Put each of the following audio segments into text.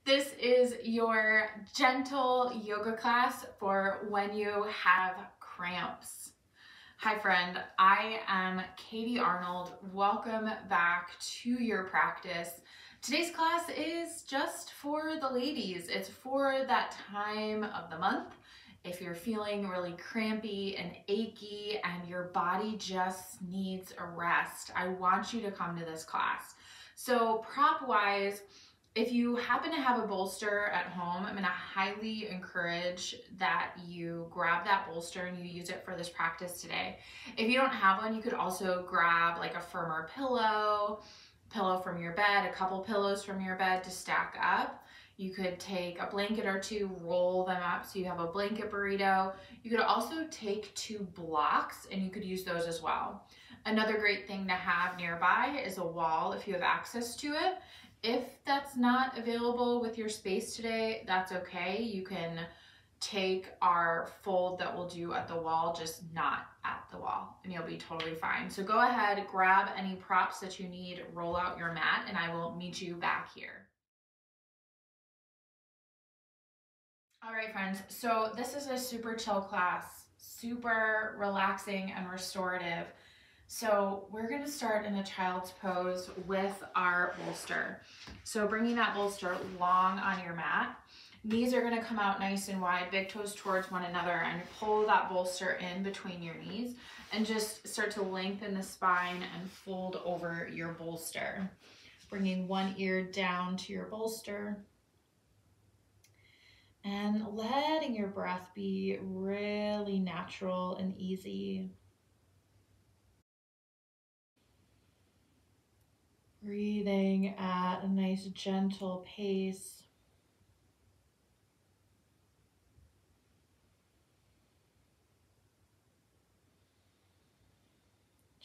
This is your gentle yoga class for when you have cramps. Hi friend, I am Katie Arnold. Welcome back to your practice. Today's class is just for the ladies. It's for that time of the month. If you're feeling really crampy and achy and your body just needs a rest, I want you to come to this class. So prop-wise, if you happen to have a bolster at home, I'm going to highly encourage that you grab that bolster and you use it for this practice today. If you don't have one, you could also grab like a firmer pillow from your bed, a couple pillows from your bed to stack up. You could take a blanket or two, roll them up so you have a blanket burrito. You could also take 2 blocks and you could use those as well. Another great thing to have nearby is a wall if you have access to it. If that's not available with your space today, that's okay. You can take our fold that we'll do at the wall, just not at the wall, and you'll be totally fine. So go ahead, grab any props that you need, roll out your mat, and I will meet you back here. All right, friends, so this is a super chill class, super relaxing and restorative. So we're going to start in a child's pose with our bolster. So bringing that bolster long on your mat, knees are going to come out nice and wide, big toes towards one another, and pull that bolster in between your knees and just start to lengthen the spine and fold over your bolster. Bringing one ear down to your bolster and letting your breath be really natural and easy. Breathing at a nice gentle pace.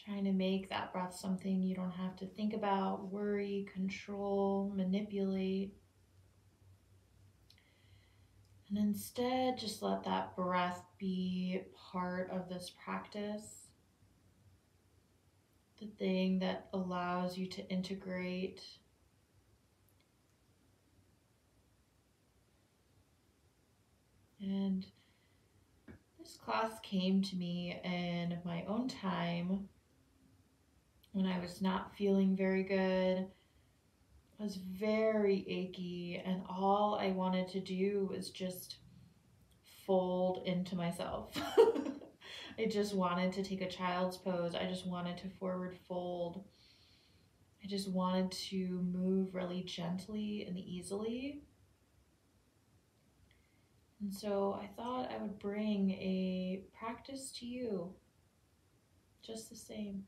Trying to make that breath something you don't have to think about, worry, control, manipulate. And instead, just let that breath be part of this practice. The thing that allows you to integrate and this class came to me in my own time when I was not feeling very good. I was very achy and all I wanted to do was just fold into myself. I just wanted to take a child's pose. I just wanted to forward fold. I just wanted to move really gently and easily. And so I thought I would bring a practice to you just the same.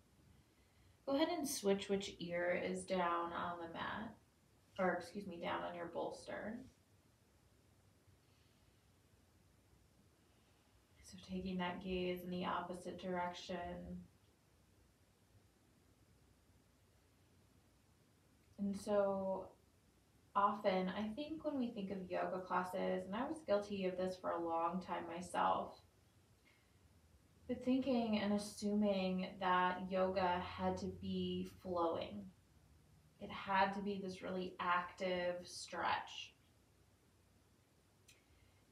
Go ahead and switch which ear is down on the mat, or excuse me, down on your bolster. So taking that gaze in the opposite direction. And so often, I think when we think of yoga classes, and I was guilty of this for a long time myself, but thinking and assuming that yoga had to be flowing. It had to be this really active stretch.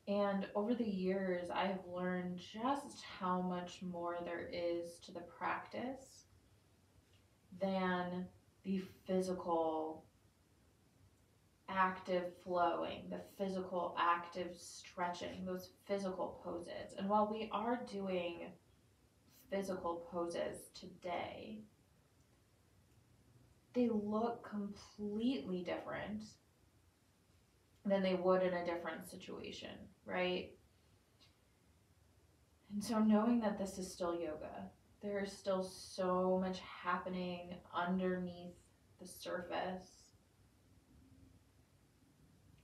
And over the years, I have learned just how much more there is to the practice than the physical active flowing, the physical active stretching, those physical poses. And while we are doing physical poses today, they look completely different than they would in a different situation, right? And so knowing that this is still yoga, there is still so much happening underneath the surface.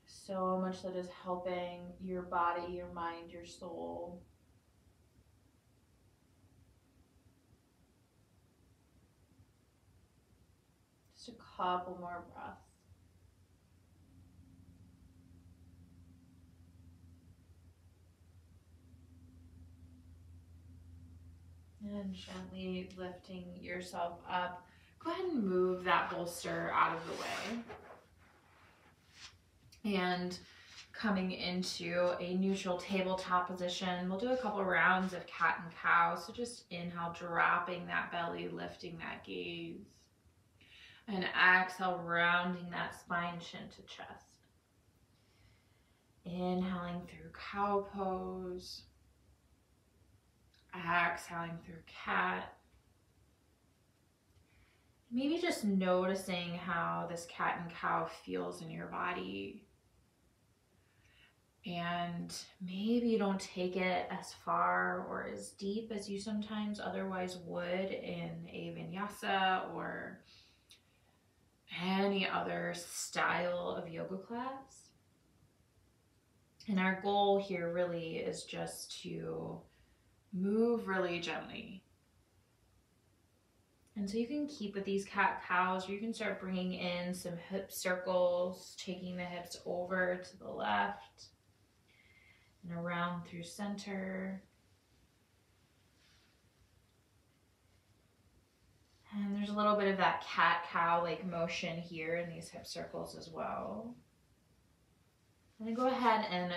So much that is helping your body, your mind, your soul. Just a couple more breaths. And gently lifting yourself up. Go ahead and move that bolster out of the way. And coming into a neutral tabletop position, we'll do a couple rounds of cat and cow. So just inhale, dropping that belly, lifting that gaze. And exhale, rounding that spine, chin to chest. Inhaling through cow pose. Exhaling through cat. Maybe just noticing how this cat and cow feels in your body. And maybe you don't take it as far or as deep as you sometimes otherwise would in a vinyasa or any other style of yoga class. And our goal here really is just to move really gently. And so you can keep with these cat-cows, or you can start bringing in some hip circles, taking the hips over to the left and around through center. And there's a little bit of that cat-cow like motion here in these hip circles as well. And then go ahead and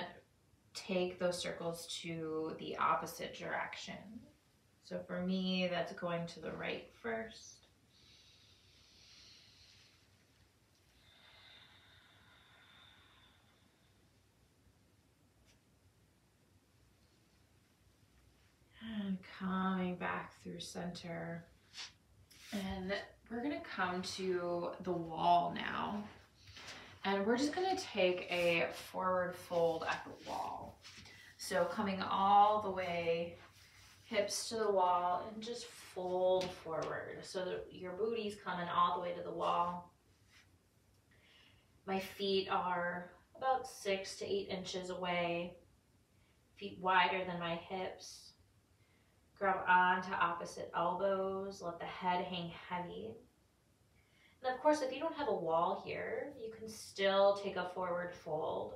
take those circles to the opposite direction. So for me, that's going to the right first. And coming back through center. And we're gonna come to the wall now. And we're just gonna take a forward fold at the wall. So coming all the way, hips to the wall, and just fold forward so that your booty's coming all the way to the wall. My feet are about 6 to 8 inches away, feet wider than my hips. Grab onto opposite elbows, let the head hang heavy. And of course, if you don't have a wall here, you can still take a forward fold.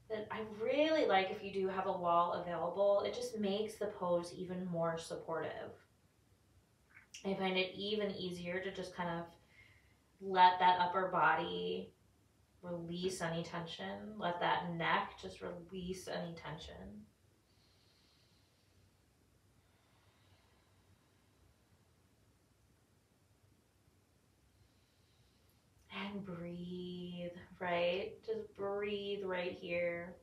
But I really like if you do have a wall available, it just makes the pose even more supportive. I find it even easier to just kind of let that upper body release any tension, let that neck just release any tension. And breathe, right? Just breathe right here.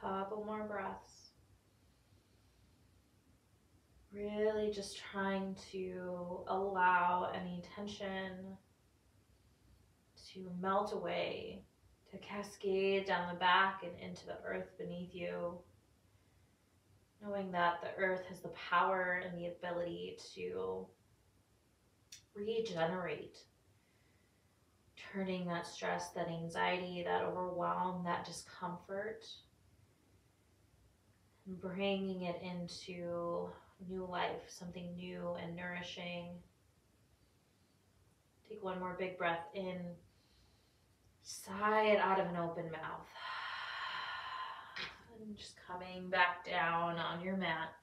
Couple more breaths. Really just trying to allow any tension to melt away, to cascade down the back and into the earth beneath you. Knowing that the earth has the power and the ability to regenerate, turning that stress, that anxiety, that overwhelm, that discomfort, and bringing it into new life, something new and nourishing. Take one more big breath in. Sigh it out of an open mouth. And just coming back down on your mat.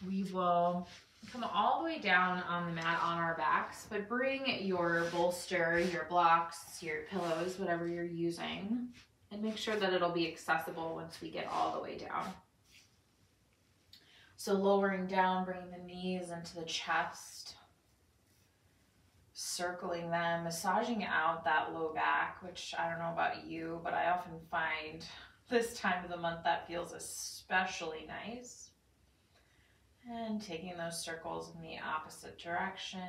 We will come all the way down on the mat on our backs, but bring your bolster, your blocks, your pillows, whatever you're using, and make sure that it'll be accessible once we get all the way down. So lowering down, bringing the knees into the chest, circling them, massaging out that low back, which I don't know about you, but I often find this time of the month that feels especially nice. And taking those circles in the opposite direction.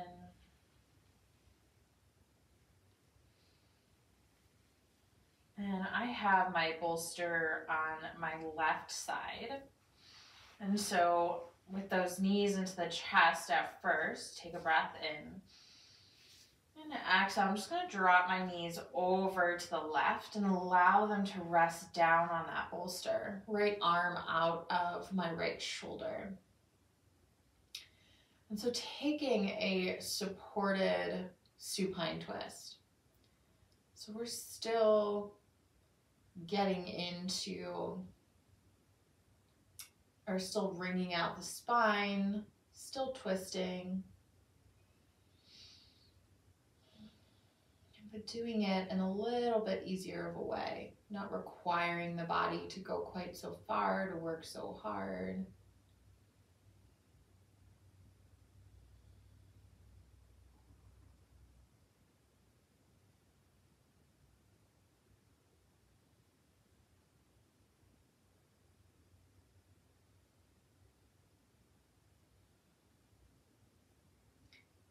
And I have my bolster on my left side. And so with those knees into the chest at first, take a breath in. And exhale, I'm just going to drop my knees over to the left and allow them to rest down on that bolster. Right arm out of my right shoulder. And so taking a supported supine twist. So we're still getting into, or still wringing out the spine, still twisting, but doing it in a little bit easier of a way, not requiring the body to go quite so far, to work so hard.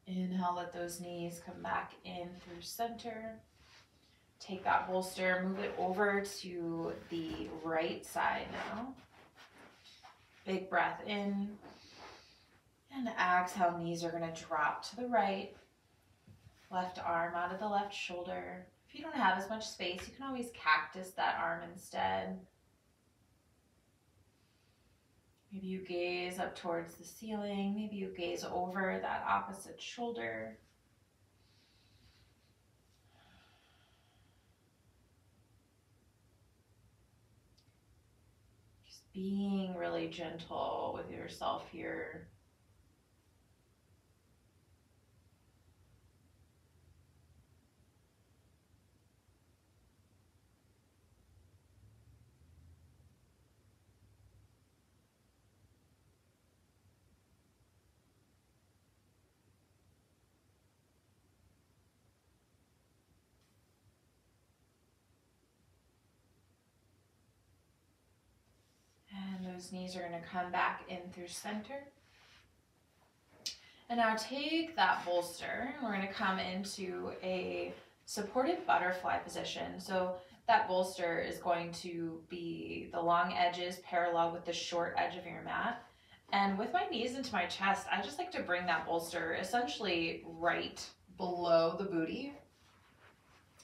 Inhale, let those knees come back in through center. Take that bolster, move it over to the right side now. Big breath in. And exhale, knees are going to drop to the right. Left arm out of the left shoulder. If you don't have as much space, you can always cactus that arm instead. Maybe you gaze up towards the ceiling. Maybe you gaze over that opposite shoulder. Just being really gentle with yourself here. Those knees are going to come back in through center. And now take that bolster and we're going to come into a supported butterfly position. So that bolster is going to be the long edges parallel with the short edge of your mat. And with my knees into my chest, I just like to bring that bolster essentially right below the booty,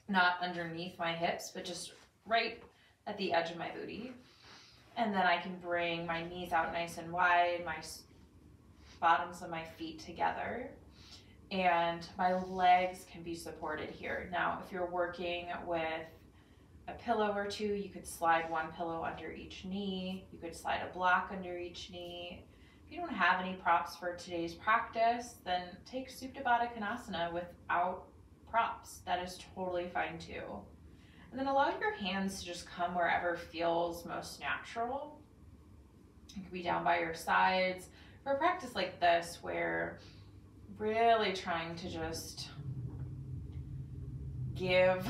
not underneath my hips, but just right at the edge of my booty. And then I can bring my knees out nice and wide, my bottoms of my feet together, and my legs can be supported here. Now, if you're working with a pillow or two, you could slide one pillow under each knee. You could slide a block under each knee. If you don't have any props for today's practice, then take Supta Baddha Konasana without props. That is totally fine too. And then allow your hands to just come wherever feels most natural. It could be down by your sides. For a practice like this, where really trying to just give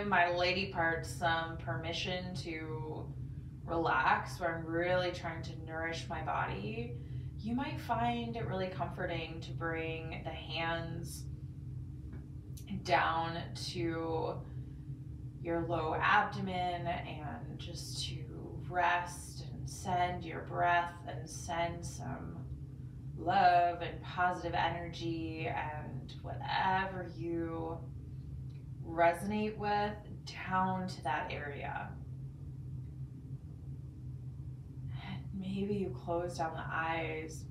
my lady parts some permission to relax, where I'm really trying to nourish my body, you might find it really comforting to bring the hands down to your low abdomen and just to rest and send your breath and send some love and positive energy and whatever you resonate with down to that area. And maybe you close down the eyes.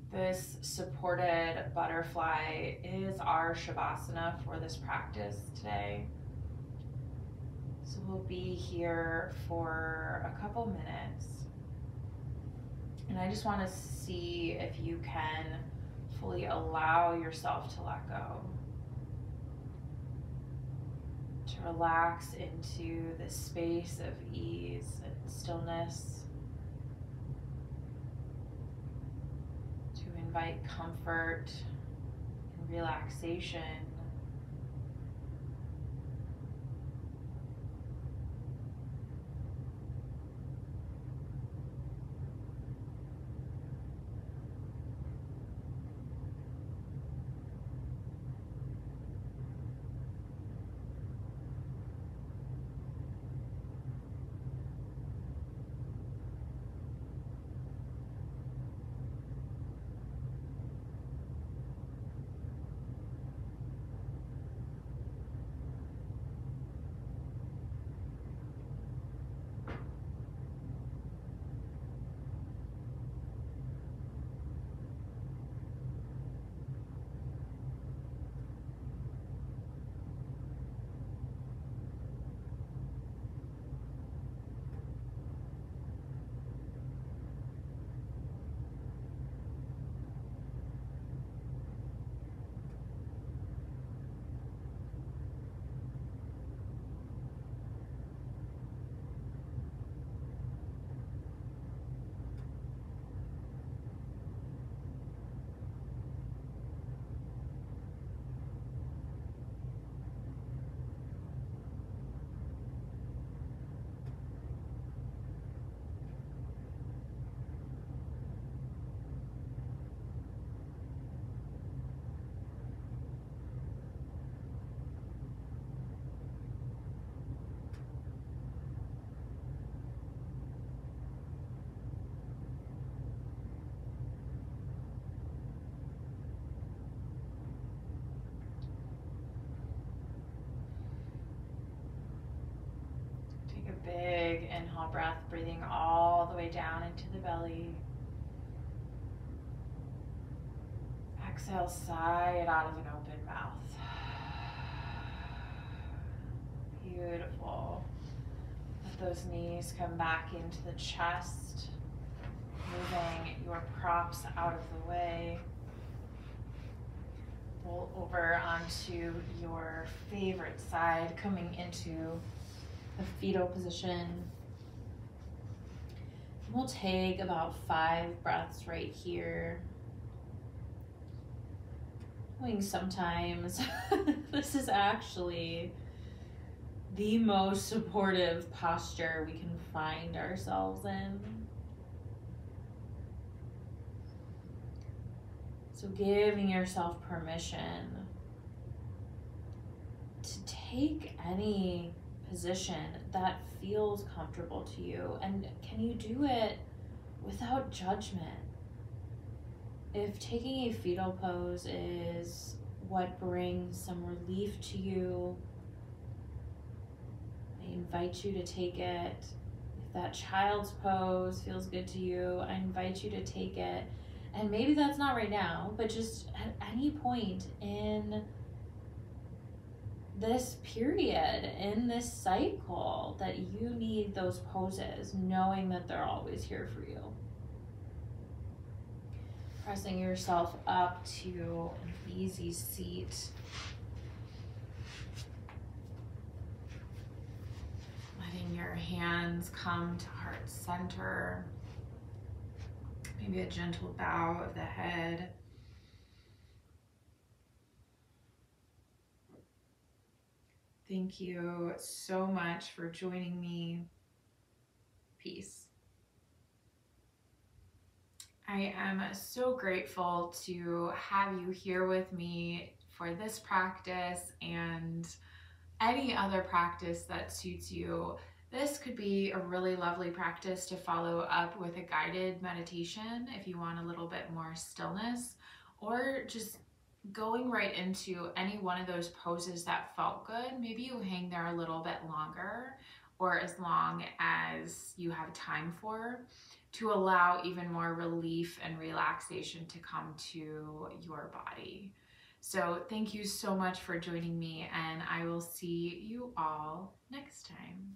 This supported butterfly is our Shavasana for this practice today. So we'll be here for a couple minutes. And I just want to see if you can fully allow yourself to let go. To relax into this space of ease and stillness. Invite comfort and relaxation. big inhale breath, breathing all the way down into the belly. Exhale, sigh it out of an open mouth. Beautiful. Let those knees come back into the chest, moving your props out of the way. Roll over onto your favorite side, coming into the fetal position. We'll take about 5 breaths right here. Knowing sometimes this is actually the most supportive posture we can find ourselves in. So giving yourself permission to take any position that feels comfortable to you. And can you do it without judgment? If taking a fetal pose is what brings some relief to you, I invite you to take it. If that child's pose feels good to you, I invite you to take it. And maybe that's not right now, but just at any point in this period, in this cycle, that you need those poses, knowing that they're always here for you. Pressing yourself up to an easy seat. Letting your hands come to heart center. Maybe a gentle bow of the head. Thank you so much for joining me. Peace. I am so grateful to have you here with me for this practice and any other practice that suits you. This could be a really lovely practice to follow up with a guided meditation if you want a little bit more stillness, or just going right into any one of those poses that felt good. Maybe you hang there a little bit longer, or as long as you have time for, to allow even more relief and relaxation to come to your body. So thank you so much for joining me, and I will see you all next time.